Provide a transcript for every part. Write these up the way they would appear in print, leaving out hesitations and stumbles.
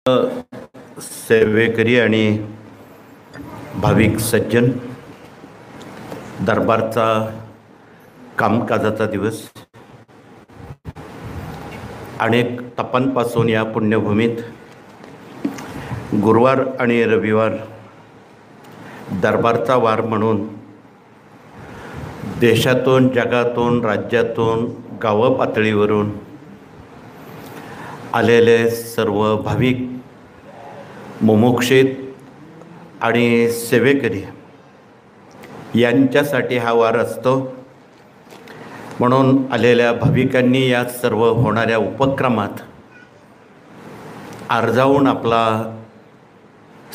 सेवेकरी आणि भाविक सज्जन, दरबारचा कामकाजाचा दिवस अनेक तपांपासून या पुण्यभूमीत गुरुवार आणि रविवार दरबारचा वार म्हणून देशातून, जगातून, राज्यातून, गाव पातळीवरून आलेले सर्व भाविक, मुमुक्षित आणि सेवेकरी यांच्यासाठी हा वार असतो. म्हणून आलेल्या भाविकांनी या सर्व होणाऱ्या उपक्रमात आर्जावून आपला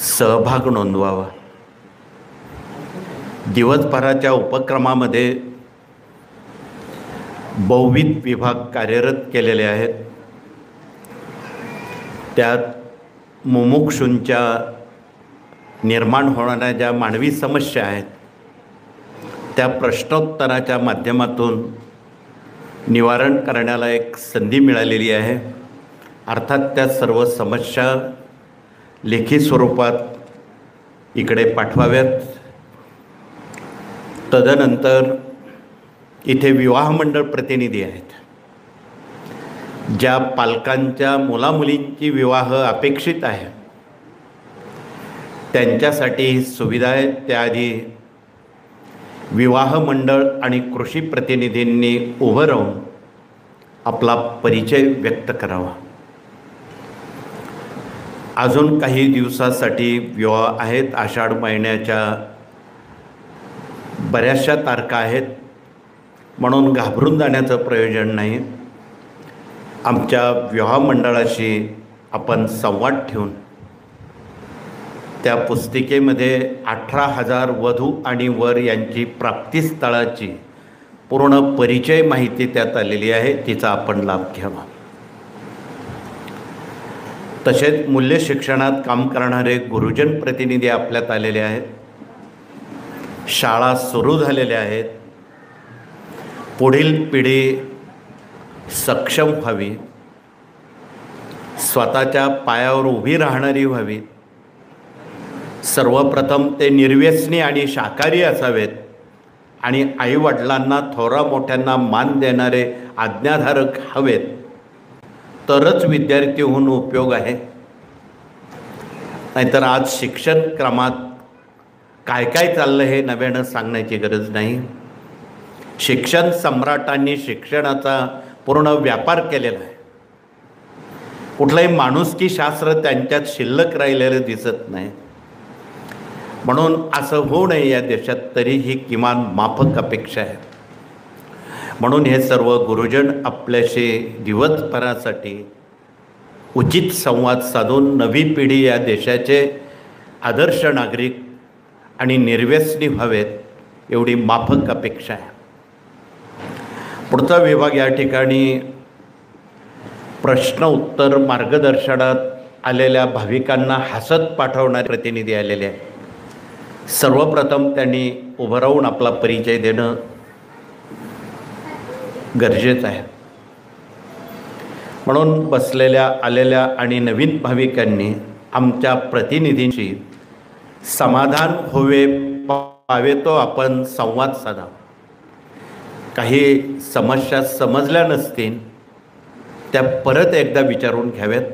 सहभाग नोंदवावा. दिवसभराच्या उपक्रमामध्ये बहुविध विभाग कार्यरत केलेले आहेत. त्यात मुमुक्षूंच्या निर्माण होणाऱ्या ज्या मानवी समस्या आहेत त्या प्रश्नोत्तराच्या माध्यमातून निवारण करण्याला एक संधी मिळालेली आहे. अर्थात त्या सर्व समस्या लेखी स्वरूपात इकडे पाठवाव्यात. तदनंतर इथे विवाह मंडळ प्रतिनिधी आहेत. ज्या पालकांच्या मुलामुलींची विवाह अपेक्षित आहे त्यांच्यासाठी ही सुविधा आहे. त्याआधी विवाह मंडळ आणि कृषी प्रतिनिधींनी उभं राहून आपला परिचय व्यक्त करावा. अजून काही दिवसासाठी विवाह आहेत. आषाढ महिन्याच्या बऱ्याचशा तारखा आहेत, म्हणून घाबरून जाण्याचं प्रयोजन नाही. आमच्या विवाह मंडळाशी आपण संवाद ठेवून त्या पुस्तिकेमध्ये 18,000 वधू आणि वर यांची प्राप्तिस्थळाची पूर्ण परिचय माहिती त्यात आलेली आहे. तिचा आपण लाभ घ्यावा. तसेच मूल्य शिक्षणात काम करणारे गुरुजन प्रतिनिधी आपल्यात आलेले आहेत. शाळा सुरू झालेल्या आहेत. पुढील पिढी सक्षम व्हावी, स्वतःच्या पायावर उभी राहणारी व्हावी. सर्वप्रथम ते निर्व्यसनी आणि शाकाहारी असावेत आणि आईवडिलांना, थोरा मोठ्यांना मान देणारे आज्ञाधारक हवेत, तरच विद्यार्थी होऊन उपयोग आहे. नाहीतर आज शिक्षण क्रमात काय काय चाललं हे नव्यानं सांगण्याची गरज नाही. शिक्षण सम्राटांनी शिक्षणाचा पूर्ण व्यापार केलेला आहे. कुठलंही माणुसकी शास्त्र त्यांच्यात शिल्लक राहिलेलं दिसत नाही. म्हणून असं होऊ नये या देशात, तरी ही किमान माफक अपेक्षा आहे. म्हणून हे सर्व गुरुजन आपल्याशी दिवसभरासाठी उचित संवाद साधून नवी पिढी या देशाचे आदर्श नागरिक आणि निर्व्यसनी व्हावेत एवढी माफक अपेक्षा आहे. पुढचा विभाग या ठिकाणी प्रश्न उत्तर मार्गदर्शनात आलेल्या भाविकांना हसत पाठवणारे प्रतिनिधी आलेले आहेत. सर्वप्रथम त्यांनी उभं राहून आपला परिचय देणं गरजेचं आहे. म्हणून बसलेल्या, आलेल्या आणि नवीन भाविकांनी आमच्या प्रतिनिधींशी समाधान पावे तो आपण संवाद साधा. काही समस्या समजल्या नसतील त्या परत एकदा विचारून घ्याव्यात.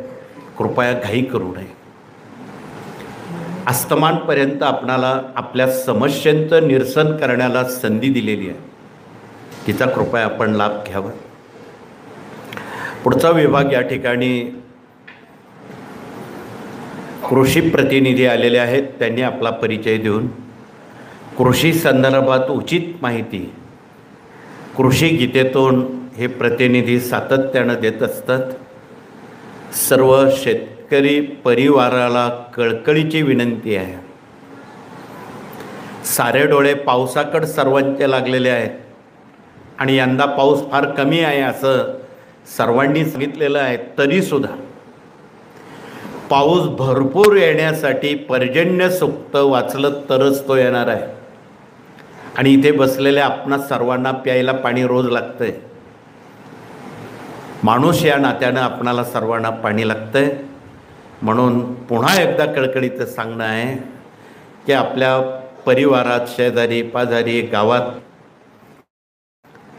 कृपया घाई करू नये. अस्तमानपर्यंत आपणाला आपल्या समस्यांचं निरसन करण्याला संधी दिलेली आहे. तिचा कृपया आपण लाभ घ्यावा. पुढचा विभाग या ठिकाणी कृषी प्रतिनिधी आलेले आहेत. त्यांनी आपला परिचय देऊन कृषी संदर्भात उचित माहिती कृषी गीतेतून हे प्रतिनिधी सातत्यानं देत असतात. सर्व शेतकरी परिवाराला कळकळीची विनंती आहे. सारे डोळे पावसाकडे सर्वांचे लागलेले आहेत आणि यंदा पाऊस फार कमी आहे असं सर्वांनी सांगितलेलं आहे. तरीसुद्धा पाऊस भरपूर येण्यासाठी पर्जन्य सूक्त वाचलं तरच तो येणार आहे. आणि इथे बसलेल्या आपणा सर्वांना प्यायला पाणी रोज लागतंय. माणूस या नात्यानं आपणाला सर्वांना पाणी लागतंय. म्हणून पुन्हा एकदा कळकळीचं सांगणं आहे की आपल्या परिवारात, शेजारी पाजारी, गावात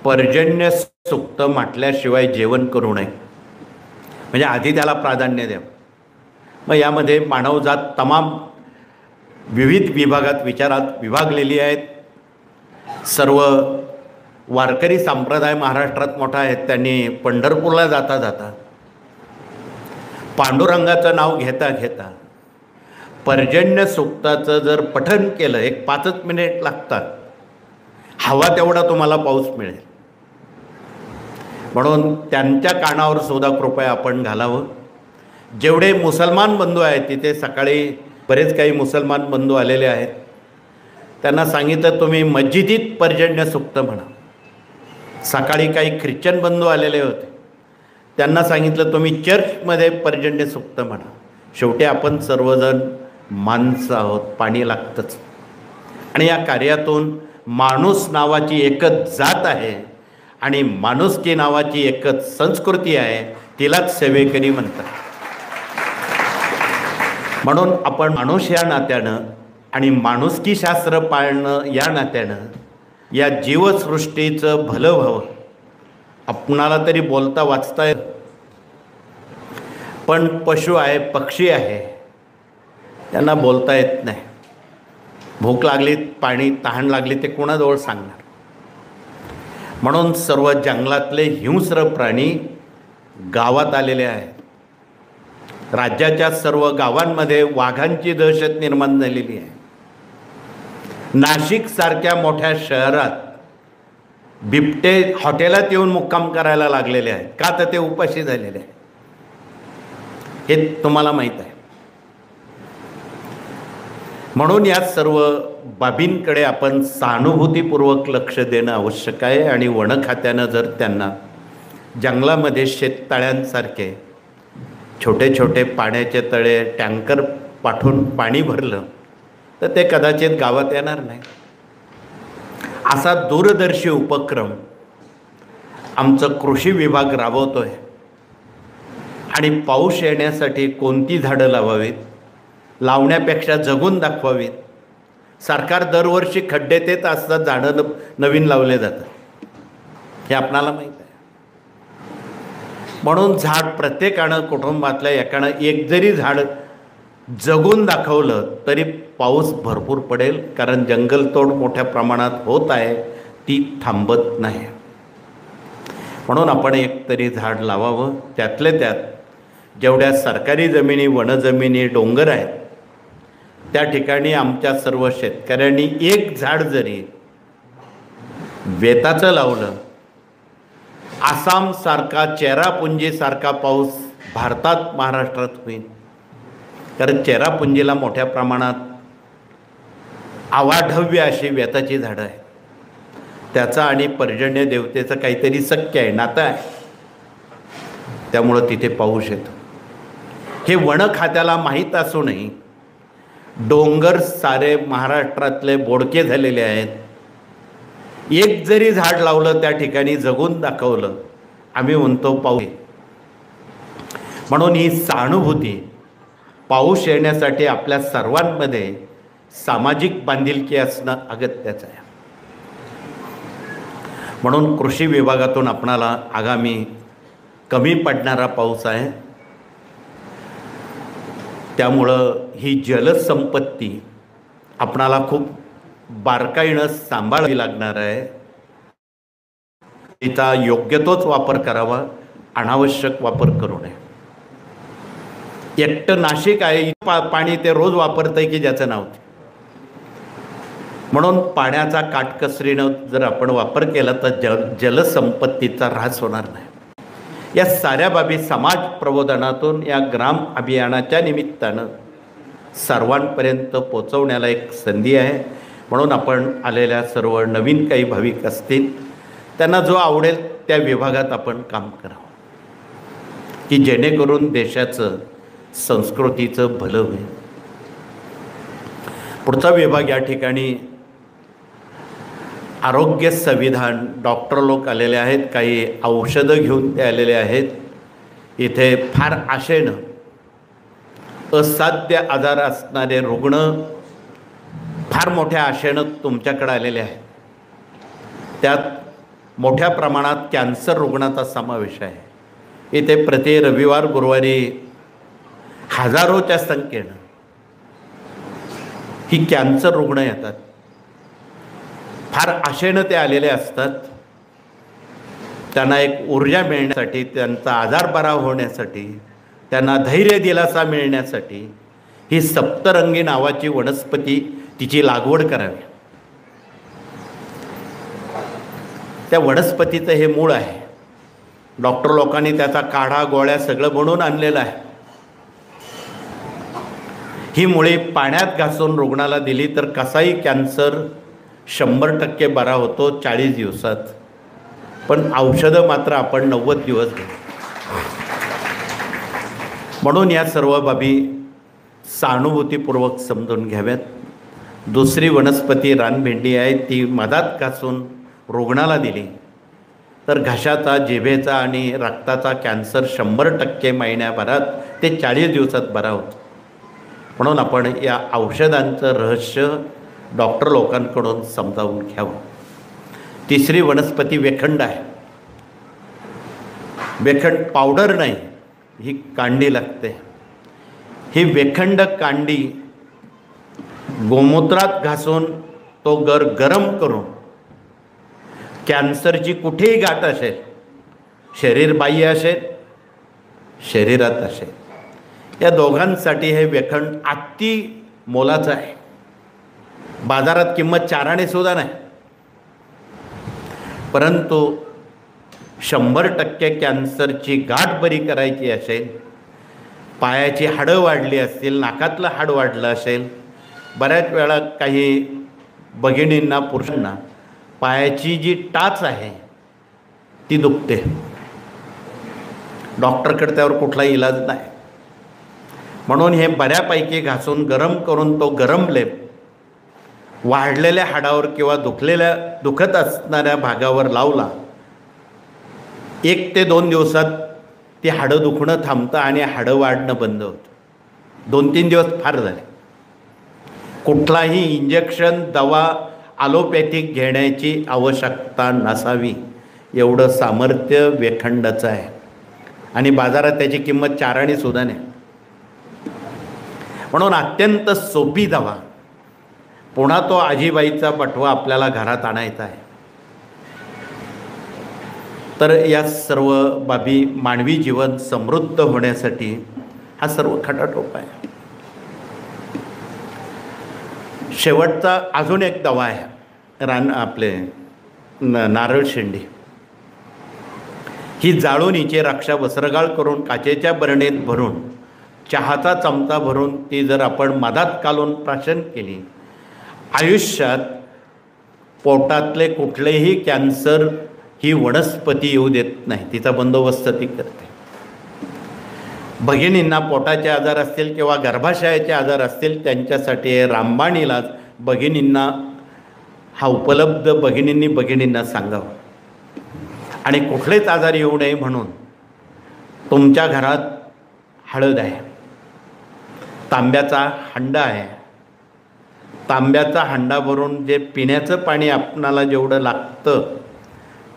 पर्जन्य सूक्त म्हटल्याशिवाय जेवण करू नये, म्हणजे आधी त्याला प्राधान्य द्या. मग यामध्ये मानवजात तमाम विविध विभागात विचारात विभागलेली आहेत. सर्व वारकरी संप्रदाय महाराष्ट्रात मोठा आहे. त्यांनी पंढरपूरला जाता जाता पांडुरंगाचं नाव घेता घेता पर्जन्य सूक्ताचं जर पठण केलं, एक 5 मिनिट लागतात, हवा तेवढा तुम्हाला पाऊस मिळेल. म्हणून त्यांच्या कानावर सुद्धा कृपया आपण घालावं. जेवढे मुसलमान बंधू आहेत, तिथे सकाळी बरेच काही मुसलमान बंधू आलेले आहेत, त्यांना सांगितलं तुम्ही मस्जिदीत पर्जन्य सूक्त म्हणा. सकाळी काही ख्रिश्चन बंधू आलेले होते, त्यांना सांगितलं तुम्ही चर्चमध्ये पर्जन्य सूक्त म्हणा. शेवटी आपण सर्वजण माणसं आहोत, पाणी लागतंच. आणि या कार्यातून माणूस नावाची एकच जात आहे आणि माणुसकी नावाची एकच संस्कृती आहे, तिलाच सेवेकरी म्हणतात. म्हणून आपण माणूस या नात्यानं आणि माणुसकी शास्त्र पाळणं या नात्यानं या जीवसृष्टीचं भलं व्हावं. आपणाला तरी बोलता वाचता येत, पण पशु आहे, पक्षी आहे, त्यांना बोलता येत नाही. भूक लागली, पाणी, तहान लागली, ते कोणाजवळ सांगणार. म्हणून सर्व जंगलातले हिंस्र प्राणी गावात आलेले आहेत. राज्याच्या सर्व गावांमध्ये वाघांची दहशत निर्माण झालेली आहे. नाशिकसारख्या मोठ्या शहरात बिबटे हॉटेलात येऊन मुक्काम करायला लागलेले आहेत. का तर ते उपाशी झालेले आहेत, हे तुम्हाला माहीत आहे. म्हणून या सर्व बाबींकडे आपण सहानुभूतीपूर्वक लक्ष देणं आवश्यक आहे. आणि वन खात्यानं जर त्यांना जंगलामध्ये शेततळ्यांसारखे छोटे छोटे पाण्याचे तळे, टँकर पाठवून पाणी भरलं तर ते कदाचित गावात येणार नाही. असा दूरदर्शी उपक्रम आमचं कृषी विभाग राबवतो आहे. आणि पाऊस येण्यासाठी कोणती झाडं लावावीत, लावण्यापेक्षा जगून दाखवावीत. सरकार दरवर्षी खड्डे देत असतात, झाडं नवीन लावले जातात, हे आपणाला माहीत आहे. म्हणून झाड प्रत्येकानं, कुटुंबातल्या एकानं एक जरी झाड जगून दाखवलं तरी पाऊस भरपूर पडेल. कारण जंगलतोड मोठ्या प्रमाणात होत आहे, ती थांबत नाही. म्हणून आपण एक तरी झाड लावावं. त्यातले त्यात जेवढ्या सरकारी जमिनी, वनजमिनी, डोंगर आहेत, त्या ठिकाणी आमच्या सर्व शेतकऱ्यांनी एक झाड जरी वेताचं लावलं, आसामसारखा, चेरापुंजीसारखा पाऊस भारतात, महाराष्ट्रात होईल. कारण चेरापुंजीला मोठ्या प्रमाणात अवाढव्य अशी वेताची झाडं आहेत. त्याचा आणि पर्जन्य देवतेचं काहीतरी सख्य आहे, नातं आहे, त्यामुळं तिथे पाऊस येतो. हे वन खात्याला माहीत असूनही डोंगर सारे महाराष्ट्रातले बोडके झालेले आहेत. एक जरी झाड लावलं, त्या ठिकाणी जगून दाखवलं, आम्ही म्हणतो पाऊस. म्हणून ही सहानुभूती, पाऊस येण्यासाठी आपल्या सर्वांमध्ये सामाजिक बांधिलकी असणं अगत्याचं आहे. म्हणून कृषी विभागातून आपणाला आगामी कमी पडणारा पाऊस आहे, त्यामुळं ही जलसंपत्ती आपणाला खूप बारकाईनं सांभाळावी लागणार आहे. तिचा योग्य तोच वापर करावा, अनावश्यक वापर करू नये. एकटं नाशिक आहे, पाणी ते रोज वापरतंय की ज्याचं नाव. म्हणून पाण्याचा काटकसरीनं जर आपण वापर केला तर जलसंपत्तीचा ऱ्हास होणार नाही. या साऱ्या बाबी समाज प्रबोधनातून, या ग्राम अभियानाच्या निमित्तानं सर्वांपर्यंत पोचवण्याला एक संधी आहे. म्हणून आपण आलेल्या सर्व नवीन काही भाविक असतील, त्यांना जो आवडेल त्या विभागात आपण काम करावं, की जेणेकरून देशाचं, संस्कृतीचं भलं होईल. पुढचा विभाग या ठिकाणी आरोग्य संविधान, डॉक्टर लोक आलेले आहेत, काही औषधं घेऊन ते आलेले आहेत. इथे फार आशेनं असाध्य आजार असणारे रुग्ण फार मोठ्या आशेनं तुमच्याकडे आलेले आहेत. त्यात मोठ्या प्रमाणात कॅन्सर रुग्णाचा समावेश आहे. इथे प्रति रविवार गुरुवारी हजारोच्या संख्येनं ही कॅन्सर रुग्ण येतात. फार आशेनं ते आलेले असतात. त्यांना एक ऊर्जा मिळण्यासाठी, त्यांचा आजार बरा होण्यासाठी, त्यांना धैर्य दिलासा मिळण्यासाठी ही सप्तरंगी नावाची वनस्पती, तिची लागवड करावी. त्या वनस्पतीचं हे मूळ आहे. डॉक्टर लोकांनी त्याचा काढा गोळ्या सगळं बनवून आणलेलं आहे. ही मुळे पाण्यात घासून रुग्णाला दिली तर कसाही कॅन्सर 100% बरा होतो 40 दिवसात. पण औषधं मात्र आपण 90 दिवस घेऊ. म्हणून या सर्व बाबी सहानुभूतीपूर्वक समजून घ्याव्यात. दुसरी वनस्पती रानभेंडी आहे. ती मधात घासून रुग्णाला दिली तर घशाचा, जिभेचा आणि रक्ताचा कॅन्सर 100% महिन्याभरात ते 40 दिवसात बरा होतो. म्हणून आपण या औषधांचं रहस्य डॉक्टर लोकांकडून समजावून घ्यावं. तिसरी वनस्पती वेखंड आहे. वेखंड पावडर नाही, ही कांडी लागते. ही वेखंड कांडी गोमूत्रात घासून तो गरम करून कॅन्सरची कुठेही गाठ असेल, शरीर बाह्य असेल, शरीरात असेल, या दोघांसाठी हे वेखंड अति मोलाचं आहे. बाजारात किंमत 4 आणे सुद्धा नाही. परंतु 100% कॅन्सरची गाठ बरी करायची असेल, पायाची हाडं वाढली असतील, नाकातलं हाड वाढलं असेल, बऱ्याच वेळा काही भगिनींना, पुरुषांना पायाची जी टाच आहे ती दुखते. डॉक्टरकडे त्यावर कुठलाही इलाज नाही. म्हणून हे बऱ्यापैकी घासून गरम करून तो गरम लेप वाढलेल्या हाडावर किंवा दुखत असणाऱ्या भागावर लावला, 1 ते 2 दिवसात ती हाडं दुखणं थांबतं आणि हाडं वाढणं बंद होतं. 2-3 दिवस फार झाले. कुठलाही इंजेक्शन, दवा, ॲलोपॅथिक घेण्याची आवश्यकता नसावी एवढं सामर्थ्य वेखंडाचं आहे. आणि बाजारात त्याची किंमत 4 आणे सुद्धा नाही. म्हणून अत्यंत सोपी दवा. पुन्हा तो आजीबाईचा बटवा आपल्याला घरात आणायचा आहे. तर या सर्व बाबी मानवी जीवन समृद्ध होण्यासाठी हा सर्व खटाटोप आहे. शेवटचा अजून एक दवा आहे, आपले नारळ शेंडी. ही जाळून हिचे रक्षा वस्त्रगाळ करून काचेच्या बरणीत भरून चहाचा चमचा भरून ती जर आपण मधात कालून प्राशन केली, आयुष्यात पोटातले कुठलेही कॅन्सर ही वनस्पती येऊ देत नाही. तिचा बंदोबस्त ती करते. भगिनींना पोटाचे आजार असतील किंवा गर्भाशयाचे आजार असतील त्यांच्यासाठी रामबाण इलाज भगिनींना हा उपलब्ध. भगिनींना सांगावं. आणि कुठलेच आजार येऊ नये म्हणून तुमच्या घरात हळद आहे, तांब्याचा हंडा आहे. तांब्याचा हंडा भरून जे पिण्याचं पाणी आपणाला जेवढं लागतं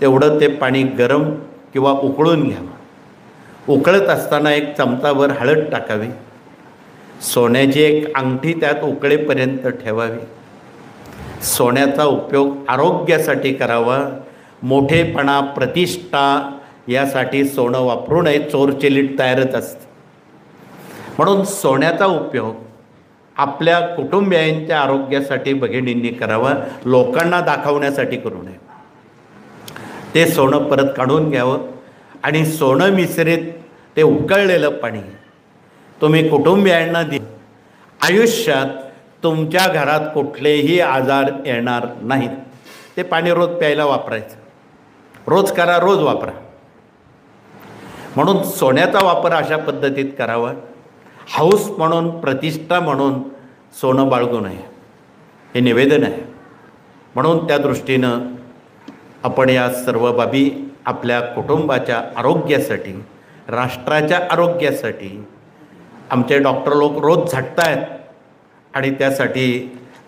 तेवढं ते पाणी गरम किंवा उकळून घ्यावं. उकळत असताना 1 चमचाभर हळद टाकावी. सोन्याची एक अंगठी त्यात उकळेपर्यंत ठेवावी. सोन्याचा उपयोग आरोग्यासाठी करावा. मोठेपणा, प्रतिष्ठा यासाठी सोनं वापरू नये. चोरचिलीट तयारच असते. म्हणून सोन्याचा उपयोग आपल्या कुटुंबियांच्या आरोग्यासाठी भगिनींनी करावा. लोकांना दाखवण्यासाठी करू नये. ते सोनं परत काढून घ्यावं आणि सोनं मिश्रित ते उकळलेलं पाणी तुम्ही कुटुंबियांना दे. आयुष्यात तुमच्या घरात कुठलेही आजार येणार नाहीत. ते पाणी रोज प्यायला वापरायचं. रोज करा, रोज वापरा. म्हणून सोन्याचा वापर अशा पद्धतीत करावा. हौस म्हणून, प्रतिष्ठा म्हणून सोनं बाळगू नये, हे निवेदन आहे. म्हणून त्या दृष्टीनं आपण या सर्व बाबी आपल्या कुटुंबाच्या आरोग्यासाठी, राष्ट्राच्या आरोग्यासाठी आमचे डॉक्टर लोक रोज झटत आहेत आणि त्यासाठी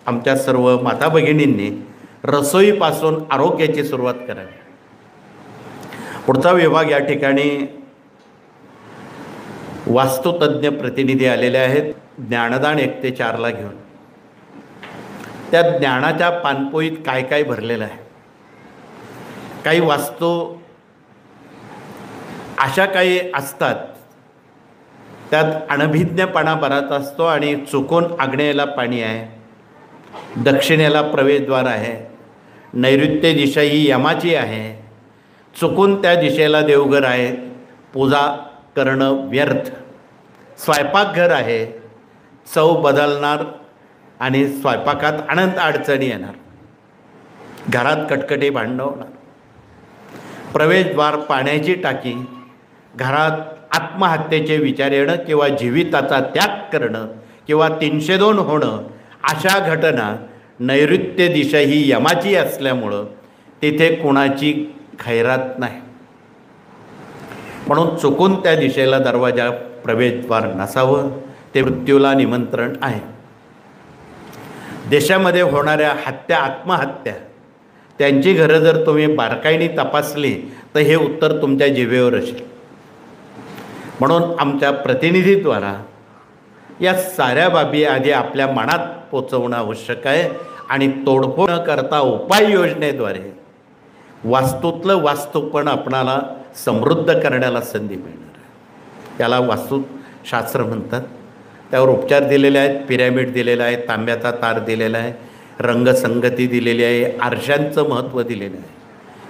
आमच्या सर्व माता भगिनींनी रसोईपासून आरोग्याची सुरुवात करावी. पुढचा विभाग या ठिकाणी वास्तुतज्ञ प्रतिनिधी आलेले आहेत ज्ञानदान 1 ते 4 घेऊन. त्या ज्ञानाच्या पानपोईत काय काय भरलेलं आहे. काही वास्तू अशा काही असतात त्यात अनभिज्ञपणा बराच असतो आणि चुकून आग्नेयेला पाणी आहे, दक्षिणेला प्रवेशद्वार आहे, नैऋत्य दिशा ही यमाची आहे, चुकून त्या दिशेला देवघर आहे, पूजा करणं व्यर्थ, स्वयंपाकघर आहे, चव बदलणार आणि स्वयंपाकात अनंत अडचणी येणार, घरात कटकटी भांडणं होणार, प्रवेशद्वार पाण्याची टाकी, घरात आत्महत्येचे विचार येणं किंवा जीविताचा त्याग करणं किंवा 302 होणं, अशा घटना नैऋत्य दिशा ही यमाची असल्यामुळं तिथे कुणाची खैरात नाही. म्हणून चुकून त्या दिशेला दरवाजा प्रवेशद्वार नसावं, ते मृत्यूला निमंत्रण आहे. देशामध्ये होणाऱ्या हत्या, आत्महत्या, त्यांची घरं जर तुम्ही बारकाईने तपासली तर हे उत्तर तुमच्या जिभेवर असेल. म्हणून आमच्या प्रतिनिधीद्वारा या साऱ्या बाबी आधी आपल्या मनात पोचवणं आवश्यक आहे आणि तोडफोड न करता उपाययोजनेद्वारे वास्तूतलं वास्तूपण आपणाला समृद्ध करण्याला संधी मिळणार आहे. याला वास्तुशास्त्र म्हणतात. त्यावर उपचार दिलेले आहेत, पिरॅमिड दिलेला आहे, तांब्याचा तार दिलेला आहे, रंगसंगती दिलेली आहे, आरशांचं महत्त्व दिलेलं आहे.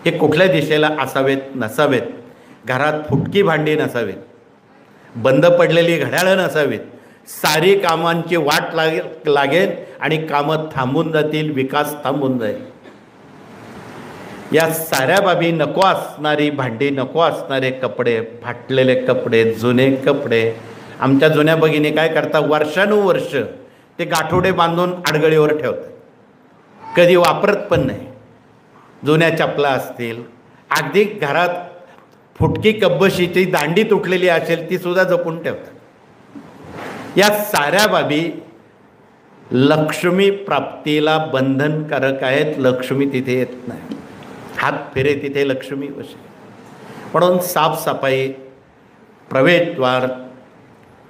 हे कुठल्या दिशेला असावेत नसावेत, घरात फुटकी भांडी नसावेत, बंद पडलेली घड्याळं नसावीत, सारी कामांची वाट लागेल आणि कामं थांबून जातील, विकास थांबून जाईल. या साऱ्या बाबी नको असणारी भांडी, नको असणारे कपडे, फाटलेले कपडे, जुने कपडे, आमच्या जुन्या भगिनी काय करतात, वर्षानुवर्ष ते गाठोडे बांधून आडगळीवर ठेवतात, कधी वापरत पण नाही. जुन्या चपला असतील, अगदी घरात फुटकी कब्बशीची दांडी तुटलेली असेल ती सुद्धा जपून ठेवतात. या साऱ्या बाबी लक्ष्मी प्राप्तीला बंधनकारक आहेत. लक्ष्मी तिथे येत नाही, हात फिरे तिथे लक्ष्मी वसे. म्हणून साफसफाई, प्रवेशद्वार,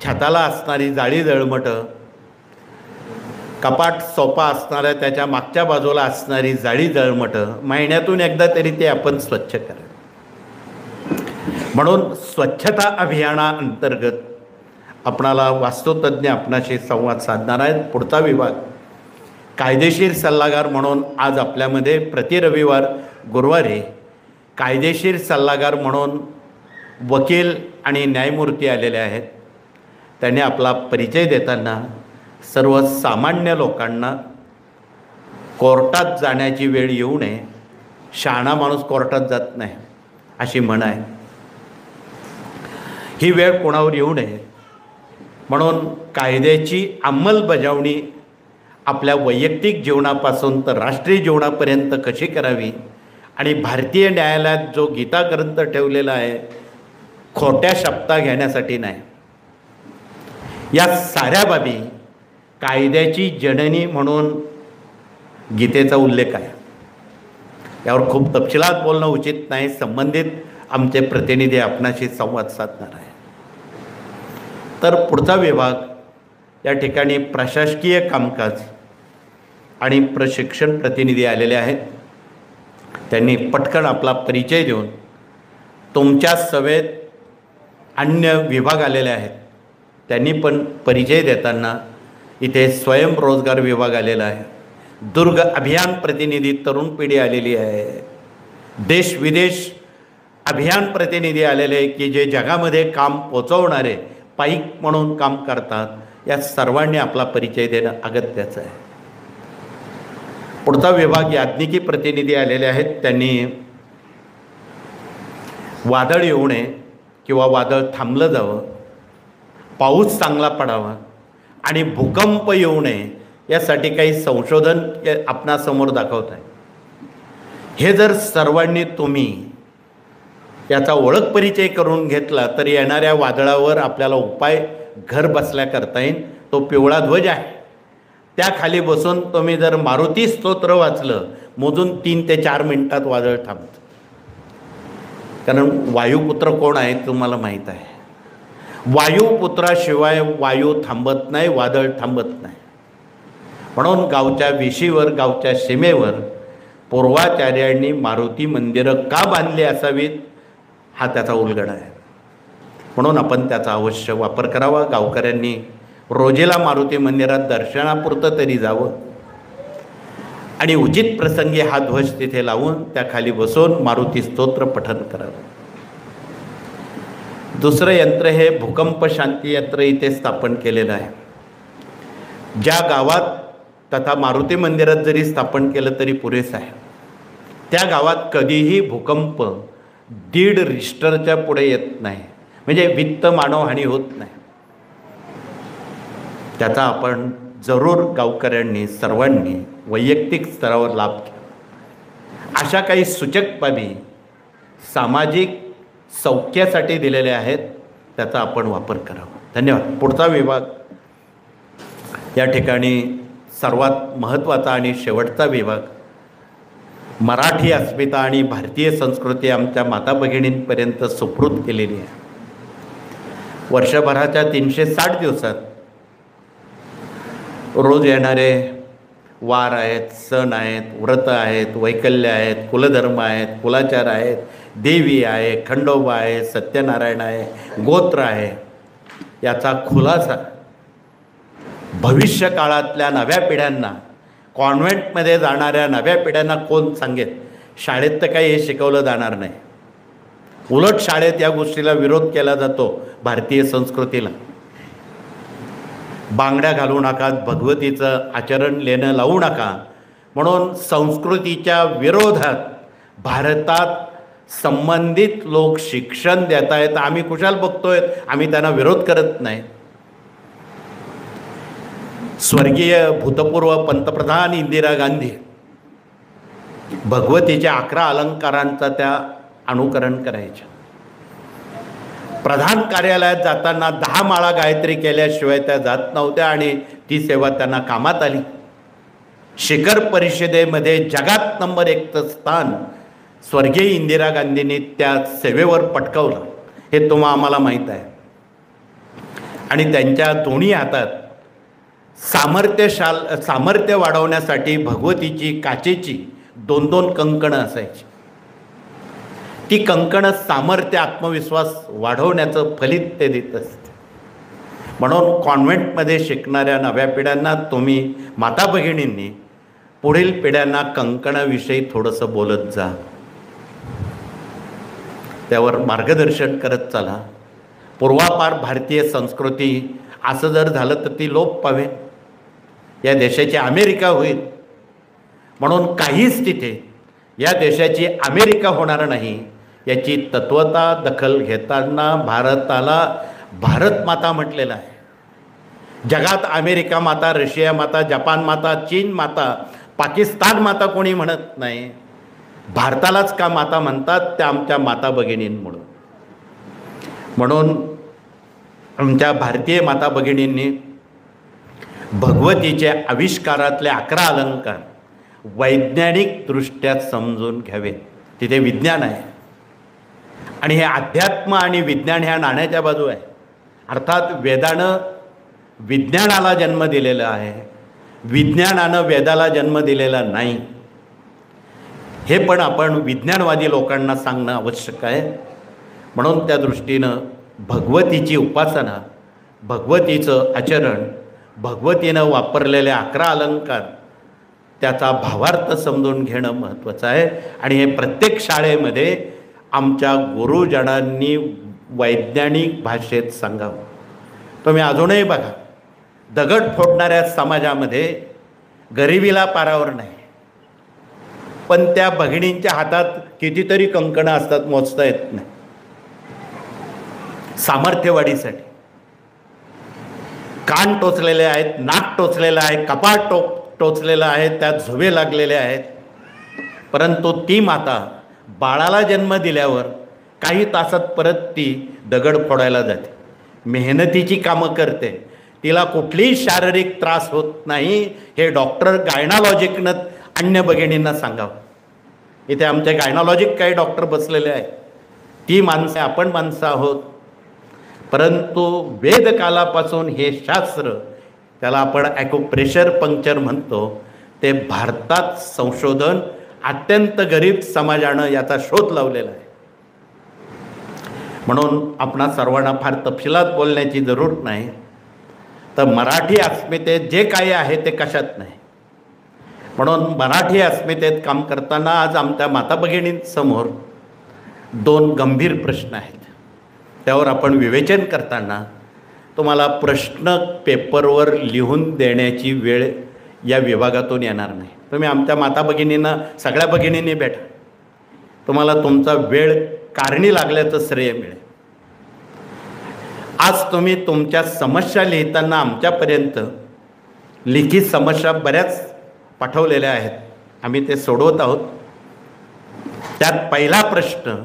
छताला असणारी जाळी जळमटं, कपाट सोपा असणाऱ्या त्याच्या मागच्या बाजूला असणारी जाळी जळमटं महिन्यातून एकदा तरी ते आपण स्वच्छ करा. म्हणून स्वच्छता अभियानाअंतर्गत आपणाला वास्तुतज्ञ आपणाशी संवाद साधणार आहेत. पुढचा विभाग कायदेशीर सल्लागार म्हणून आज आपल्यामध्ये प्रति रविवार गुरुवारी कायदेशीर सल्लागार म्हणून वकील आणि न्यायमूर्ती आलेले आहेत. त्यांनी आपला परिचय देताना सर्वसामान्य लोकांना कोर्टात जाण्याची वेळ येऊ नये, शहाणा माणूस कोर्टात जात नाही अशी म्हण आहे, ही वेळ कोणावर येऊ नये म्हणून कायद्याची अंमलबजावणी आपल्या वैयक्तिक जीवनापासून तर राष्ट्रीय जीवनापर्यंत कशी करावी आणि भारतीय न्यायालयात जो गीता ग्रंथ ठेवलेला आहे खोट्या शपथा घेण्यासाठी नाही. या साऱ्या बाबी कायद्याची जननी म्हणून गीतेचा उल्लेख आहे. यावर खूप तपशिलात बोलणं उचित नाही. संबंधित आमचे प्रतिनिधी आपणाशी संवाद साधणार आहे. तर पुढचा विभाग या ठिकाणी प्रशासकीय कामकाज आणि प्रशिक्षण प्रतिनिधी आलेले आहेत. त्यांनी पटकन आपला परिचय देऊन, तुमच्या सभेत अन्य विभाग आलेले आहेत त्यांनी पण परिचय देताना इथे स्वयंरोजगार विभाग आलेला आहे, दुर्ग अभियान प्रतिनिधी तरुण पिढी आलेली आहे, देश विदेश अभियान प्रतिनिधी आलेले की जे जगामध्ये काम पोचवणारे पाईक म्हणून काम करतात. या सर्वांनी आपला परिचय देणं अगत्याचं आहे. पुढचा विभाग याज्ञिकी प्रतिनिधी आलेले आहेत. त्यांनी वादळ येऊ नये किंवा वादळ थांबलं जावं, पाऊस चांगला पडावा आणि भूकंप येऊ नये यासाठी काही संशोधन आपणासमोर दाखवत आहे. हे जर सर्वांनी तुम्ही याचा ओळख परिचय करून घेतला तर येणाऱ्या वादळावर आपल्याला उपाय घर बसल्या करता येईल. तो पिवळा ध्वज आहे, त्या खाली बसून तुम्ही जर मारुती स्तोत्र वाचलं, मोजून 3 ते 4 मिनिटात वादळ थांबतं. कारण वायुपुत्र कोण आहे तुम्हाला माहीत आहे. वायुपुत्राशिवाय वायू थांबत नाही, वादळ थांबत नाही. म्हणून गावच्या वेशीवर, गावच्या सीमेवर पूर्वाचार्यांनी मारुती मंदिरं का बांधली असावीत, हा त्याचा उलगडा आहे. म्हणून आपण त्याचा अवश्य वापर करावा. गावकऱ्यांनी रोजेला मारुती मंदिरात दर्शनापुरतं तरी जावं आणि उचित प्रसंगी हा ध्वज तिथे लावून त्याखाली बसून मारुती स्तोत्र पठण करावं. दुसरं यंत्र हे भूकंप शांती यंत्र इथे स्थापन केलेलं आहे. ज्या गावात तथा मारुती मंदिरात जरी स्थापन केलं तरी पुरेसं आहे. त्या गावात कधीही भूकंप 1.5 रिश्टरच्या पुढे येत नाही, म्हणजे वित्त मानवहानी होत नाही. त्याचा आपण जरूर गावकऱ्यांनी सर्वांनी वैयक्तिक स्तरावर लाभ घ्या. अशा काही सूचक बाबी सामाजिक सौख्यासाठी दिलेल्या आहेत, त्याचा आपण वापर करावा. धन्यवाद. पुढचा विभाग, या ठिकाणी सर्वात महत्त्वाचा आणि शेवटचा विभाग, मराठी अस्मिता आणि भारतीय संस्कृती आमच्या माता भगिनींपर्यंत सुपूर्द केलेली आहे. वर्षभराच्या 360 दिवसात रोज येणारे वार आहेत, सण आहेत, व्रत आहेत, वैकल्य आहेत, कुलधर्म आहेत, कुलाचार आहेत, देवी आहे, खंडोबा आहे, सत्यनारायण आहे, गोत्र आहे, याचा खुलासा भविष्य काळातल्या नव्या पिढ्यांना, कॉन्व्हेंटमध्ये जाणाऱ्या नव्या पिढ्यांना कोण सांगेल. शाळेत तर काही हे शिकवलं जाणार नाही. उलट शाळेत या गोष्टीला विरोध केला जातो. भारतीय संस्कृतीला बांगड्या घालू नका, भगवतीचं आचरण लेणं लावू नका, म्हणून संस्कृतीच्या विरोधात भारतात संबंधित लोक शिक्षण देत आहेत. आम्ही कुशाल बघतोय, आम्ही त्यांना विरोध करत नाही. स्वर्गीय भूतपूर्व पंतप्रधान इंदिरा गांधी भगवतीच्या 11 अलंकारांचा त्या अनुकरण करायच्या. प्रधान कार्यालयात जाताना 10 माळा गायत्री केल्याशिवाय त्या जात नव्हत्या आणि ती सेवा त्यांना कामात आली. शिखर परिषदेमध्ये जगात नंबर 1चं स्थान स्वर्गीय इंदिरा गांधींनी त्या सेवेवर पटकावलं, हे आम्हाला माहीत आहे. आणि त्यांच्या दोन्ही हातात सामर्थ्य वाढवण्यासाठी भगवतीची काचेची 2-2 कंकणं असायची. ती कंकणं सामर्थ्य, आत्मविश्वास वाढवण्याचं फलित ते देत असते. म्हणून कॉन्व्हेंटमध्ये शिकणाऱ्या नव्या पिढ्यांना तुम्ही माता भगिनींनी पुढील पिढ्यांना कंकणाविषयी थोडंसं बोलत जा, त्यावर मार्गदर्शन करत चला. पूर्वापार भारतीय संस्कृती असं जर झालं तर ती लोप पावेल, या देशाची अमेरिका होईल. म्हणून काहीच तिथे या देशाची अमेरिका होणार नाही याची तत्वता दखल घेताना भारताला भारत माता म्हटलेलं आहे. जगात अमेरिका माता, रशिया माता, जपान माता, चीन माता, पाकिस्तान माता कोणी म्हणत नाही. भारतालाच का माता म्हणतात, त्या आमच्या माता भगिनींमुळं. म्हणून आमच्या भारतीय माता भगिनींनी भगवतीच्या आविष्कारातले 11 अलंकार वैज्ञानिकदृष्ट्या समजून घ्यावे. तिथे विज्ञान आहे आणि हे अध्यात्म आणि विज्ञान ह्या नाण्याच्या बाजू आहे. अर्थात वेदानं विज्ञानाला जन्म दिलेला आहे, विज्ञानानं वेदाला जन्म दिलेला नाही. हे पण आपण विज्ञानवादी लोकांना सांगणं आवश्यक आहे. म्हणून त्या दृष्टीनं भगवतीची उपासना, भगवतीचं आचरण, भगवतीनं वापरलेले 11 अलंकार, त्याचा भावार्थ समजून घेणं महत्त्वाचं आहे. आणि हे प्रत्येक शाळेमध्ये आमच्या गुरुजनांनी वैज्ञानिक भाषेत सांगावं. तुम्ही अजूनही बघा, दगड फोडणाऱ्या समाजामध्ये गरिबीला पारावर नाही, पण त्या भगिनींच्या हातात कितीतरी कंकणं असतात, मोजता येत नाही. सामर्थ्यवाढीसाठी कान टोचलेले आहेत, नाक टोचलेलं आहे, कपाळ टोचलेलं आहे, त्यात झुवे लागलेले आहेत. परंतु ती माता बाळाला जन्म दिल्यावर काही तासात परत ती दगड फोडायला जाते. मेहनतीची कामं करते, तिला कुठलीही शारीरिक त्रास होत नाही, हे डॉक्टर गायनालॉजिकनं अन्य भगिनींना सांगावं. इथे आमचे गायनालॉजिक काही डॉक्टर बसलेले आहेत, ती माणसं, आपण माणसं आहोत. परंतु वेदकालापासून हे शास्त्र, त्याला आपण ॲक्युप्रेशर पंक्चर म्हणतो, ते भारतात संशोधन अत्यंत गरीब समाजानं याचा शोध लावलेला आहे. म्हणून आपणा सर्वांना फार तपशिलात बोलण्याची जरूर नाही. तर मराठी अस्मितेत जे काही आहे ते कशात नाही. म्हणून मराठी अस्मितेत काम करताना आज आमच्या माता भगिनींसमोर 2 गंभीर प्रश्न आहेत. त्यावर आपण विवेचन करताना तुम्हाला प्रश्न पेपरवर लिहून देण्याची वेळ या विभागातून येणार नाही. तुम्ही आमच्या माता भगिनींना, सगळ्या भगिनींनी भेटा, तुम्हाला तुमचा वेळ कारणी लागल्याचं श्रेय मिळेल. आज तुम्ही तुमच्या समस्या लिहिताना आमच्यापर्यंत लिखित समस्या बऱ्याच पाठवलेल्या आहेत, आम्ही ते सोडवत आहोत. त्यात पहिला प्रश्न,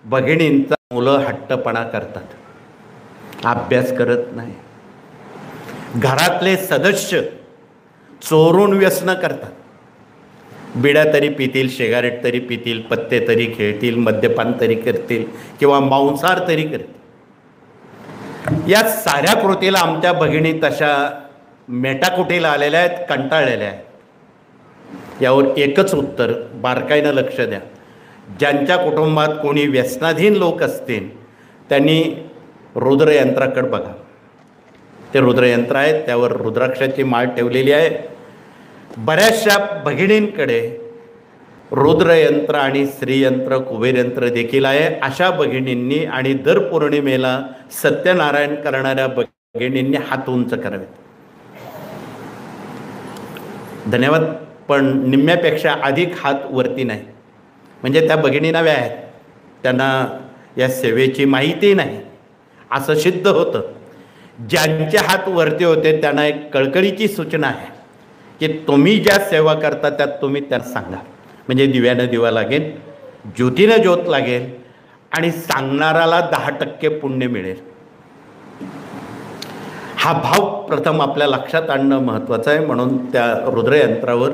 भगिनींचा मुलं हट्टपणा करतात, अभ्यास करत नाही. घरातले सदस्य चोरून व्यसन करतात, बिड्या तरी पितील, सिगारेट तरी पितील, पत्ते तरी खेळतील, मद्यपान तरी करतील किंवा मांसाहार तरी करतील. या साऱ्या कृतीला आमच्या भगिनी तशा मेटाकुटीला आलेल्या आहेत, कंटाळलेल्या आहेत. यावर एकच उत्तर, बारकाईनं लक्ष द्या. ज्यांच्या कुटुंबात कोणी व्यसनाधीन लोक असतील त्यांनी रुद्रयंत्राकडे बघा. ते रुद्रयंत्र आहे, त्यावर रुद्राक्षाची माळ ठेवलेली आहे. बऱ्याचशा भगिनींकडे रुद्रयंत्र आणि श्रीयंत्र, कुबेरयंत्र देखील आहे. अशा भगिनींनी आणि दर पौर्णिमेला सत्यनारायण करणाऱ्या भगिनींनी हात उंच करावेत. धन्यवाद. पण निम्म्यापेक्षा अधिक हात वरती नाही, म्हणजे त्या भगिनी नव्या आहेत, त्यांना या सेवेची माहिती नाही असं सिद्ध होतं. ज्यांचे हात वरती होते त्यांना एक कळकळीची सूचना आहे की तुम्ही ज्या सेवा करता त्यात तुम्ही त्यांना सांगा, म्हणजे दिव्यानं दिवा लागेल, ज्योतीनं ज्योत लागेल आणि सांगणाराला 10% पुण्य मिळेल. हा भाव प्रथम आपल्या लक्षात आणणं महत्त्वाचं आहे. म्हणून त्या रुद्रयंत्रावर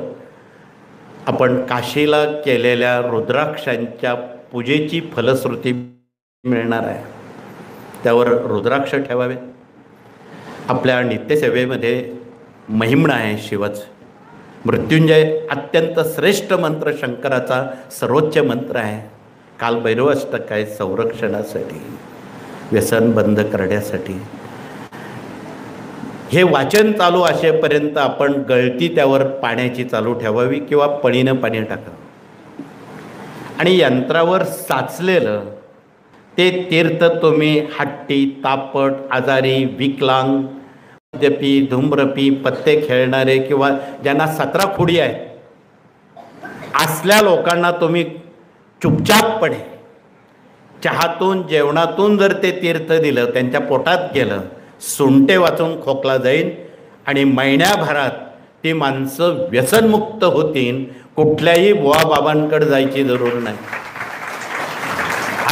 आपण काशीला केलेल्या रुद्राक्षांच्या पूजेची फलश्रुती मिळणार आहे, त्यावर रुद्राक्ष ठेवावे. आपल्या नित्यसेवेमध्ये महिम्न आहे शिवच. मृत्युंजय अत्यंत श्रेष्ठ मंत्र, शंकराचा सर्वोच्च मंत्र आहे. कालभैरव अष्टक आहे संरक्षणासाठी, व्यसन बंद करण्यासाठी. हे वाचन चालू असेपर्यंत आपण गळती त्यावर पाण्याची चालू ठेवावी किंवा पळीनं पाणी टाकावं. आणि यंत्रावर साचलेलं ते तीर्थ तुम्ही हट्टी, तापट, आजारी, विकलांग, मद्यपी, धूम्रपी, पत्ते खेळणारे किंवा ज्यांना 17 खोडी आहे असल्या लोकांना तुम्ही चुपचापपणे चहातून, जेवणातून जर ते तीर्थ दिलं, त्यांच्या पोटात गेलं, सुंटे वाचून खोकला जाईल आणि महिन्याभरात ती माणसं व्यसनमुक्त होतील. कुठल्याही बुवा बाबांकडे जायची जरूर नाही.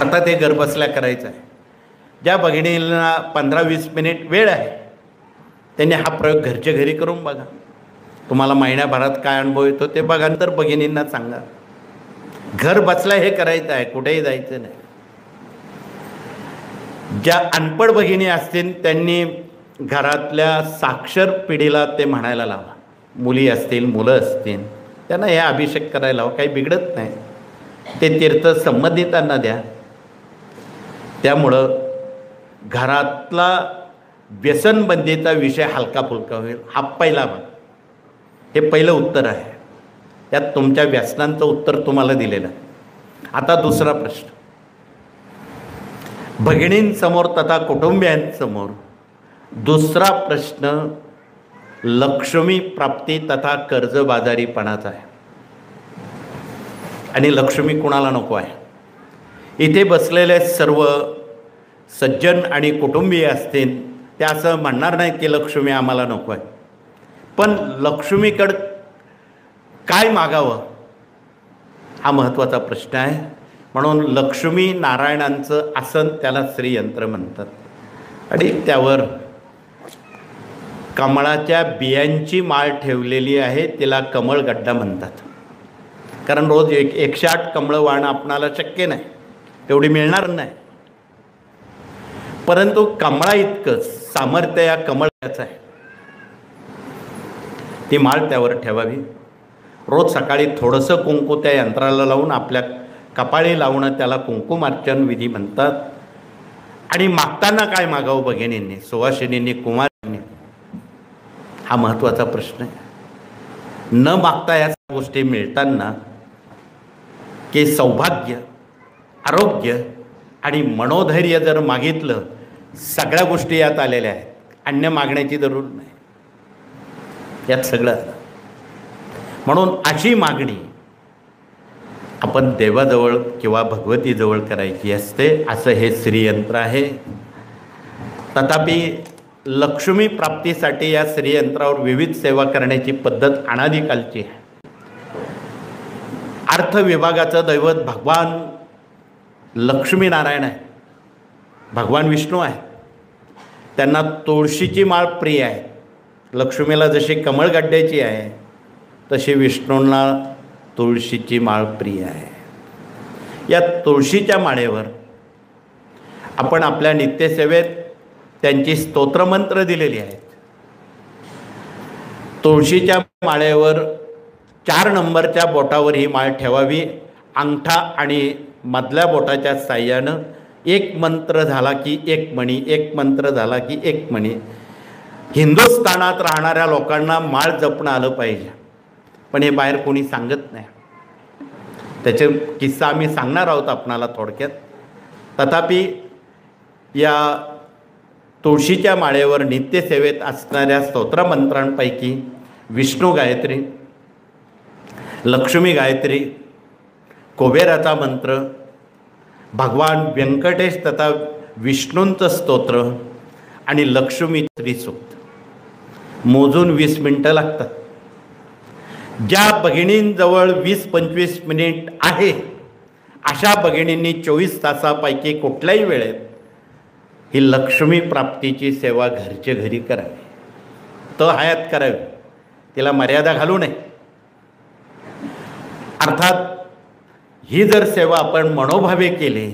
अर्थात हे घरबसल्या करायचं आहे. ज्या भगिनींना 15-20 मिनिट वेळ आहे त्यांनी हा प्रयोग घरच्या घरी करून बघा. तुम्हाला महिन्याभरात काय अनुभव येतो ते बघा, नंतर भगिनींना सांगा. घर बसल्या हे करायचं आहे, कुठेही जायचं नाही. ज्या अनपढ भगिनी असतील त्यांनी घरातल्या साक्षर पिढीला ते म्हणायला लावा. मुली असतील, मुलं असतील, त्यांना हे अभिषेक करायला लावा, काही बिघडत नाही. ते तीर्थ संबंधितांना द्या. त्यामुळं घरातला व्यसनबंदीचा विषय हलका फुलका होईल. हा पहिला भाग, हे पहिलं उत्तर आहे. त्यात तुमच्या व्यसनांचं उत्तर तुम्हाला दिलेलं आहे. आता दुसरा प्रश्न, भगिनींसमोर तथा कुटुंबियांसमोर दुसरा प्रश्न लक्ष्मी प्राप्ती तथा कर्जबाजारीपणाचा आहे. आणि लक्ष्मी कुणाला नको आहे? इथे बसलेले सर्व सज्जन आणि कुटुंबीय असतील ते असं म्हणणार नाहीत की लक्ष्मी आम्हाला नको आहे. पण लक्ष्मीकडं काय मागावं हा महत्त्वाचा प्रश्न आहे. म्हणून लक्ष्मी नारायणांचं आसन, त्याला श्रीयंत्र म्हणतात. आणि त्यावर कमळाच्या बियांची माळ ठेवलेली आहे, तिला कमळगड्डा म्हणतात. कारण रोज 108 कमळं वाहणं आपणाला शक्य नाही, तेवढी मिळणार नाही. परंतु कमळा इतकंच सामर्थ्य या कमळाचं आहे. ती माळ त्यावर ठेवावी. रोज सकाळी थोडंसं कुंकू त्या यंत्राला लावून आपल्या कपाळी लावणं, त्याला कुंकुमार्चन विधी म्हणतात. आणि मागताना काय मागावं भगिनींनी, सुवासिनींनी, कुमारांनी, हा महत्त्वाचा प्रश्न आहे. न मागता या गोष्टी मिळताना की सौभाग्य, आरोग्य आणि मनोधैर्य जर मागितलं, सगळ्या गोष्टी यात आलेल्या आहेत. अन्य मागण्याची जरूर नाही, यात सगळं. म्हणून अशी मागणी आपण देवाजवळ किंवा भगवतीजवळ करायची असते, असं हे श्रीयंत्र आहे. तथापि लक्ष्मी प्राप्तीसाठी या श्रीयंत्रावर विविध सेवा करण्याची पद्धत अनादिकालची आहे. अर्थ विभागाचं दैवत भगवान लक्ष्मीनारायण आहे, भगवान विष्णू आहे. त्यांना तुळशीची माळ प्रिय आहे. लक्ष्मीला जशी कमळगड्ड्याची आहे, तशी विष्णूंना तुळशीची माळ प्रिय आहे. या तुळशीच्या माळेवर आपण आपल्या नित्यसेवेत त्यांची स्तोत्रमंत्र दिलेली आहेत. तुळशीच्या माळेवर 4 नंबरच्या बोटावर ही माळ ठेवावी. अंगठा आणि मधल्या बोटाच्या साह्यानं एक मंत्र झाला की एक मणी, एक मंत्र झाला की एक मणी. हिंदुस्थानात राहणाऱ्या लोकांना माळ जपणं आलं पाहिजे, पण हे बाहेर कोणी सांगत नाही. त्याचे किस्सा आम्ही सांगणार आहोत आपणाला थोडक्यात. तथापि या तुळशीच्या माळेवर नित्यसेवेत असणाऱ्या स्तोत्रमंत्रांपैकी विष्णू गायत्री, लक्ष्मी गायत्री, कुबेराचा मंत्र, भगवान व्यंकटेश तथा विष्णूंचं स्तोत्र आणि लक्ष्मी त्रिसूक्त मोजून 20 मिनिटं लागतात. ज्या भगिनींजवळ 20-25 मिनिट आहे, अशा भगिनींनी 24 तासापैकी कुठल्याही वेळेत ही लक्ष्मी प्राप्तीची सेवा घरचे घरी करावी, हयात करावी. तिला मर्यादा घालू नये. अर्थात ही जर सेवा आपण मनोभावे केली,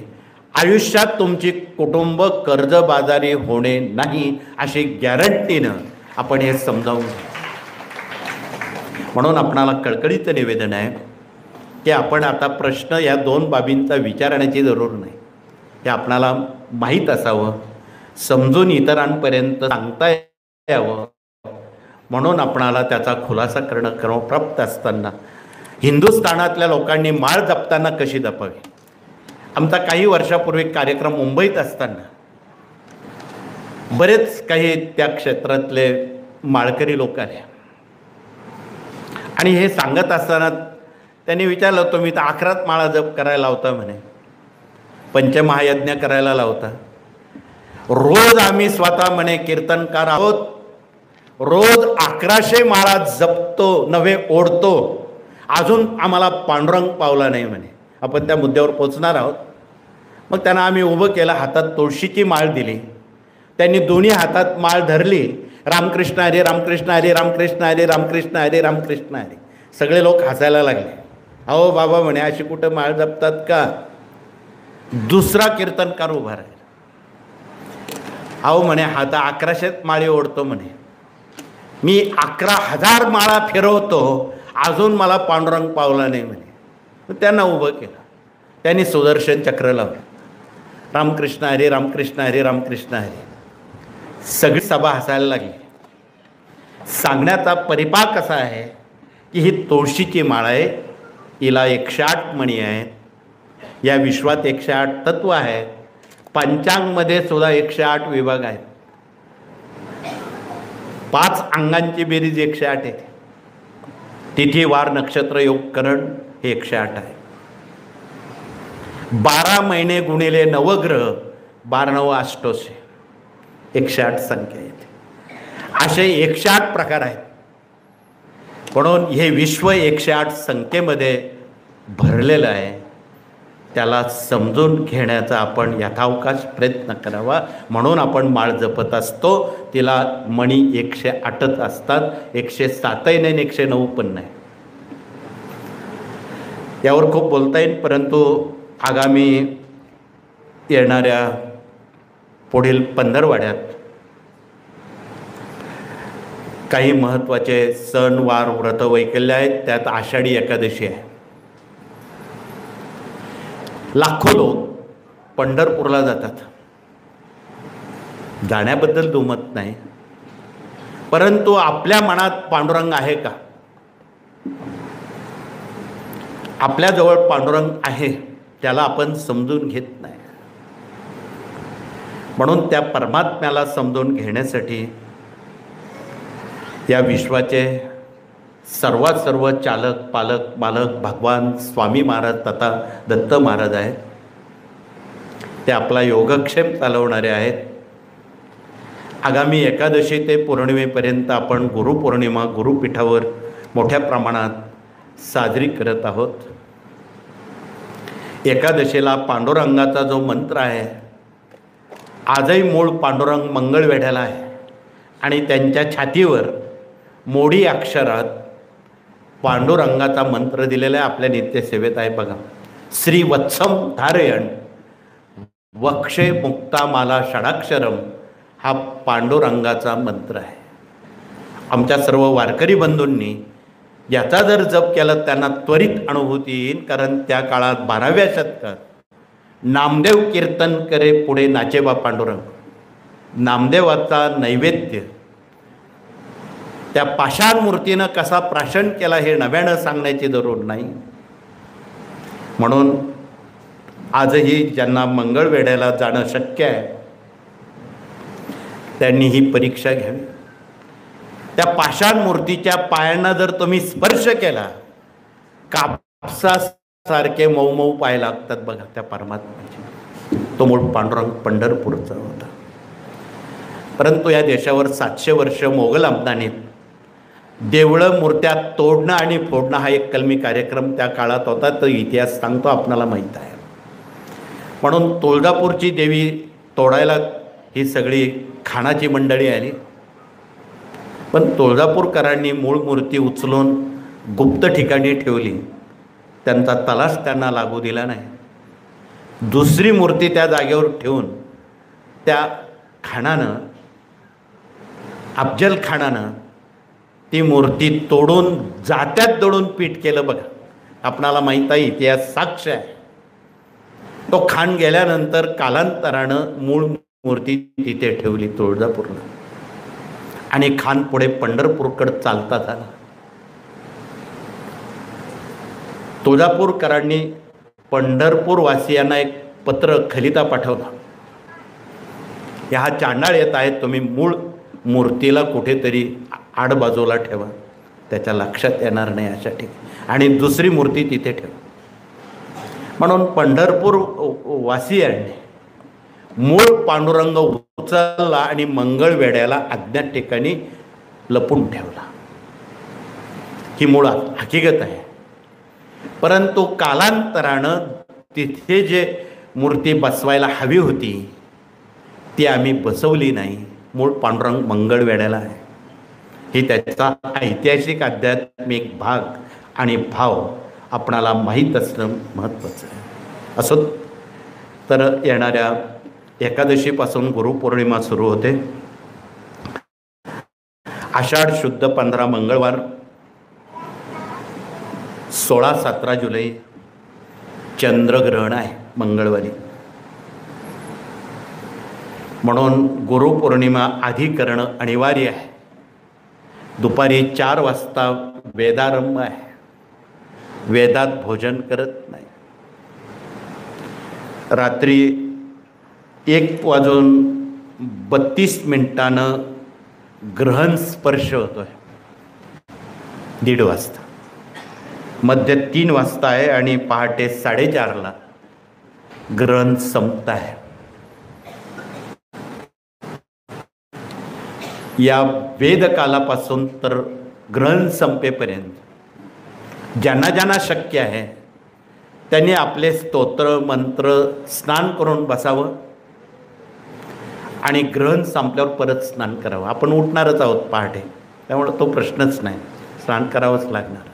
आयुष्यात तुमची कुटुंब कर्जबाजारी होणे नाही अशी गॅरंटीनं आपण हे समजावून घ्या. म्हणून आपणाला कळकळीचं निवेदन आहे की आपण आता प्रश्न या 2 बाबींचा विचारण्याची जरूर नाही. हे आपणाला माहीत असावं, समजून इतरांपर्यंत सांगता यावं, म्हणून आपणाला त्याचा खुलासा करणं क्रमप्राप्त असताना हिंदुस्थानातल्या लोकांनी माळ जपताना कशी जपावी. आमचा काही वर्षापूर्वी कार्यक्रम मुंबईत असताना बरेच काही त्या क्षेत्रातले माळकरी लोक आले आणि हे सांगत असताना त्यांनी विचारलं, तुम्ही तर 11 माळा जप करायला लावता म्हणे, पंचमहायज्ञ करायला लावता, रोज आम्ही स्वतः म्हणे कीर्तनकार आहोत, रोज 1100 माळा जपतो नव्हे ओढतो, अजून आम्हाला पांडुरंग पावला नाही म्हणे. आपण त्या मुद्द्यावर पोचणार आहोत. मग त्यांना आम्ही उभं केलं, हातात तुळशीची माळ दिली. त्यांनी दोन्ही हातात माळ धरली. रामकृष्ण हरी, रामकृष्ण हरी, रामकृष्ण हरी, रामकृष्ण हरी, रामकृष्ण हरी. सगळे लोक हसायला लागले. अहो बाबा म्हणे, अशी कुठं माळ जपतात का. दुसरा कीर्तनकार उभा राहिला. अहो म्हणे, हा तर 1100 माळी ओढतो म्हणे, मी 11,000 माळा फिरवतो, अजून मला पांडुरंग पावला नाही म्हणे. त्यांना उभं केलं. त्यांनी सुदर्शन चक्र लावलं. रामकृष्ण हरी, रामकृष्ण हरी, रामकृष्ण हरी. सगळी सभा हसायला लागली. सांगण्याचा परिपाक असा आहे की ही तुळशीची माळ आहे, हिला 108 मणी आहेत. या विश्वात 108 तत्व आहेत. पंचांगमध्ये सुद्धा 108 विभाग आहेत. 5 अंगांची बेरीज 108 आहे. तिथी वार नक्षत्र योग करण हे 108 आहे. 12 महिने गुणिले नवग्रह 12 अष्टोशे 108 संख्या येते. असे 108 प्रकार आहेत. म्हणून हे विश्व 108 संख्येमध्ये भरलेलं आहे. त्याला समजून घेण्याचा आपण यथावकाश प्रयत्न करावा. म्हणून आपण माळ जपत असतो. तिला मणी 108च असतात, 107ही नाही, 109 पण नाही. यावर खूप बोलता येईल, परंतु आगामी येणाऱ्या पुढील पंधरवड्यात काही महत्त्वाचे सण वार व्रत वैकल्य आहेत. त्यात आषाढी एकादशी आहे. लाखो लोक पंढरपूरला जातात. जाण्याबद्दल दुमत नाही, परंतु आपल्या मनात पांडुरंग आहे का? आपल्याजवळ पांडुरंग आहे, त्याला आपण समजून घेत नाही. म्हणून त्या परमात्म्याला समजून घेण्यासाठी या विश्वाचे सर्वात सर्व चालक पालक मालक भगवान स्वामी महाराज तथा दत्त महाराज आहेत. ते आपला योगक्षेम चालवणारे आहेत. आगामी एकादशी ते पौर्णिमेपर्यंत आपण गुरुपौर्णिमा गुरुपीठावर मोठ्या प्रमाणात साजरी करत आहोत. एकादशीला पांडुरंगाचा जो मंत्र आहे, आजही मूळ पांडुरंग मंगळवेढ्याला आहे आणि त्यांच्या छातीवर मोडी अक्षरात पांडुरंगाचा मंत्र दिलेला आहे. आपल्या नित्यसेवेत आहे बघा. श्री वत्सम धारयण वक्षे मुक्तामाला षडाक्षरम, हा पांडुरंगाचा मंत्र आहे. आमच्या सर्व वारकरी बंधूंनी याचा जर जप केला त्यांना त्वरित अनुभूती येईल. कारण त्या काळात 12व्या शतकात नामदेव कीर्तन करे पुढे नाचेबा पांडुरंग, नामदेवाचा नैवेद्य त्या पाषाण मूर्तीनं कसा प्राशन केला हे नव्यानं सांगण्याची जरूर नाही. म्हणून आजही ज्यांना मंगळवेढ्याला जाणं शक्य आहे त्यांनी ही परीक्षा घ्यावी. त्या पाषाण मूर्तीच्या पायांना जर तुम्ही स्पर्श केला, कापसासारखे मऊ मऊ पाय लागतात बघा त्या परमात्म्याचे. तो मूळ पांडुरंग पंढरपूरचा होता. परंतु या देशावर 700 वर्ष मोगल आमदानीत देवळं मूर्त्या तोडणं आणि फोडणं हा एक कलमी कार्यक्रम त्या काळात होता. तो इतिहास सांगतो, आपणाला माहीत आहे. म्हणून तुळजापूरची देवी तोडायला ही सगळी खानाची मंडळी आली. पण तुळजापूरकरांनी मूळ मूर्ती उचलून गुप्त ठिकाणी ठेवली. त्यांचा तलाश त्यांना लागू दिला नाही. दुसरी मूर्ती त्या जागेवर ठेवून त्या खानानं, अफजल खानानं ती मूर्ती तोडून जात्यात दडून पीठ केलं बघा. आपणाला माहीत आहे, इतिहास साक्ष आहे. तो खान गेल्यानंतर कालांतरानं मूळ मूर्ती तिथे ठेवली तुळजापूरला आणि खान पुढे पंढरपूरकडे चालता झाला. तुळजापूरकरांनी पंढरपूरवासियांना एक पत्र खलिता पाठवला. ह्या चांडाळ येत आहेत, तुम्ही मूळ मूर्तीला कुठेतरी आडबाजूला ठेवा, त्याच्या लक्षात येणार नाही अशा ठिकाणी, आणि दुसरी मूर्ती तिथे ठेवा. म्हणून पंढरपूर वासियांनी मूळ पांडुरंग उचलला आणि मंगळवेढ्याला अज्ञात ठिकाणी लपून ठेवला. ही मूळ हकीकत आहे. परंतु कालांतरानं तिथे जे मूर्ती बसवायला हवी होती ती आम्ही बसवली नाही. मूळ पांडुरंग मंगळवेढ्याला आहे. ही त्याचा ऐतिहासिक आध्यात्मिक भाग आणि भाव आपणाला माहीत असणं महत्त्वाचं आहे. असो तर येणाऱ्या एकादशीपासून गुरुपौर्णिमा सुरू होते. आषाढ शुद्ध 15 मंगळवार, 16-17 जुलै चंद्रग्रहण आहे मंगळवारी. म्हणून गुरुपौर्णिमा आधी करणं अनिवार्य आहे. दुपारी 4 वाजता वेदारंभ आहे. वेदात भोजन करत नाही. रात्री 1:32 ग्रहण स्पर्श होतोय. 1:30 वाजता, मध्य 3 वाजता आहे आणि पहाटे 4:30 ग्रहण संपत आहे. या वेदकालापासून तर ग्रहण संपेपर्यंत ज्यांना ज्यांना शक्य आहे त्यांनी आपले स्तोत्र मंत्र स्नान करून बसावं आणि ग्रहण संपल्यावर परत स्नान करावं. आपण उठणारच आहोत पहाटे, त्यामुळे तो प्रश्नच नाही, स्नान करावंच लागणार.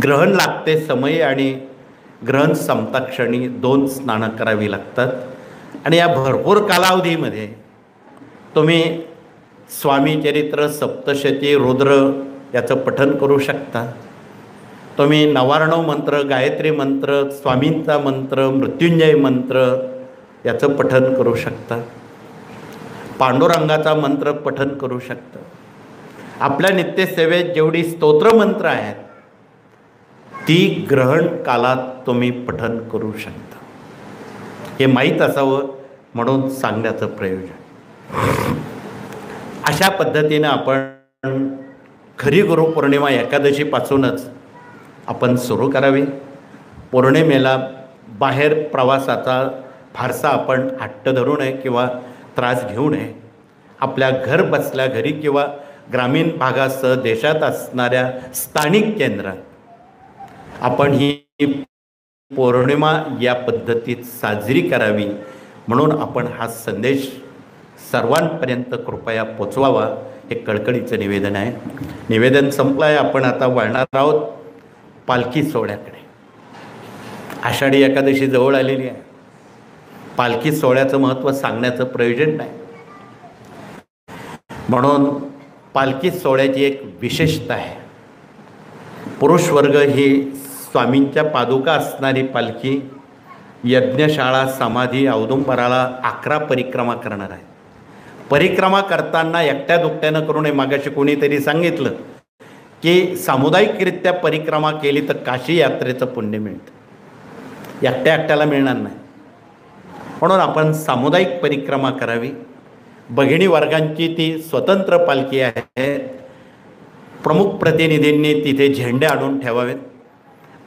ग्रहण लागते समयी आणि ग्रहण संपता क्षणी 2 स्नानं करावी लागतात. आणि या भरपूर कालावधीमध्ये तुम्ही स्वामी चरित्र, सप्तशती, रुद्र याचं पठण करू शकता. तुम्ही नवार्णव मंत्र, गायत्री मंत्र, स्वामींचा मंत्र, मृत्युंजय मंत्र याचं पठण करू शकता. पांडुरंगाचा मंत्र पठण करू शकता. आपल्या नित्यसेवेत जेवढी स्तोत्रमंत्र आहेत ती ग्रहण कालात तुम्ही पठण करू शकता. हे माहीत असावं म्हणून सांगण्याचं प्रयोजन. अशा पद्धतीनं आपण खरी गुरुपौर्णिमा एकादशीपासूनच आपण सुरू करावी. पौर्णिमेला बाहेर प्रवासाचा फारसा आपण हट्ट धरू नये किंवा त्रास घेऊ नये. आपल्या घर बसल्या घरी किंवा ग्रामीण भागासह देशात असणाऱ्या स्थानिक केंद्रात आपण ही पौर्णिमा या पद्धतीत साजरी करावी म्हणून आपण हा संदेश सर्वांपर्यंत कृपया पोचवावा हे कळकळीचं निवेदन आहे. निवेदन संपलं आहे. आपण आता वळणार आहोत पालखी सोहळ्याकडे. आषाढी एकादशी जवळ आलेली आहे. पालखी सोहळ्याचं महत्त्व सांगण्याचं प्रयोजन नाही, म्हणून पालखी सोहळ्याची एक विशेषता आहे. पुरुष वर्ग ही स्वामींच्या पादुका असणारी पालखी यज्ञशाळा, समाधी, औदुंबराला 11 परिक्रमा करणार आहे. परिक्रमा करताना एकट्या दुकट्यानं करू नये. मागाशी कोणीतरी सांगितलं की सामुदायिकरित्या परिक्रमा केली तर काशी यात्रेचं पुण्य मिळतं. एकट्या एकट्याला मिळणार नाही, म्हणून आपण सामुदायिक परिक्रमा करावी. भगिनी वर्गांची ती स्वतंत्र पालखी आहे. प्रमुख प्रतिनिधींनी तिथे झेंडे आणून ठेवावेत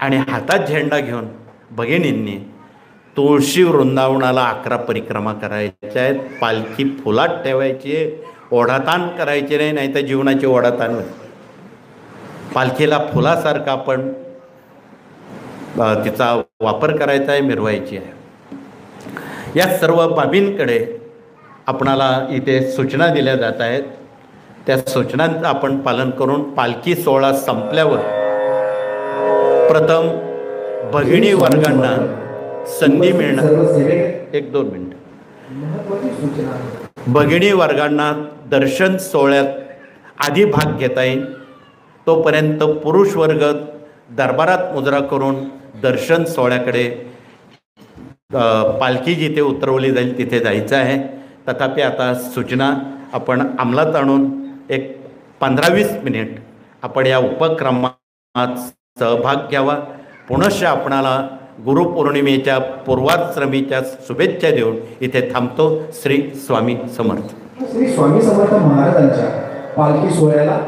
आणि हातात झेंडा घेऊन भगिनींनी तुळशी वृंदावनाला 11 परिक्रमा करायच्या आहेत. पालखी फुलात ठेवायची आहे, ओढाताण करायची नाही, नाही तर जीवनाची ओढाताण होईल. पालखीला फुलासारखा आपण तिचा वापर करायचा आहे, मिरवायची आहे. या सर्व बाबींकडे आपणाला इथे सूचना दिल्या जात आहेत. त्या सूचनांचं आपण पालन करून पालखी सोहळा संपल्यावर प्रथम भगिनी वर्गांना संधी मिळणार. 1-2 मिनिट. भगिनी वर्गांना दर्शन सोहळ्यात आधी भाग घेता येईल. तोपर्यंत पुरुष वर्ग दरबारात मुजरा करून दर्शन सोहळ्याकडे पालखी जिथे उतरवली जाईल तिथे जायचं आहे. तथापि आता सूचना आपण अंमलात आणून एक 15-20 मिनिट आपण या उपक्रमात सहभाग घ्यावा. पुनश्च आपणाला गुरुपौर्णिमेच्या पूर्वाश्रमीच्या शुभेच्छा देऊन इथे थांबतो. श्री स्वामी समर्थ. श्री स्वामी समर्थ महाराजांच्या पालखी सोहळ्याला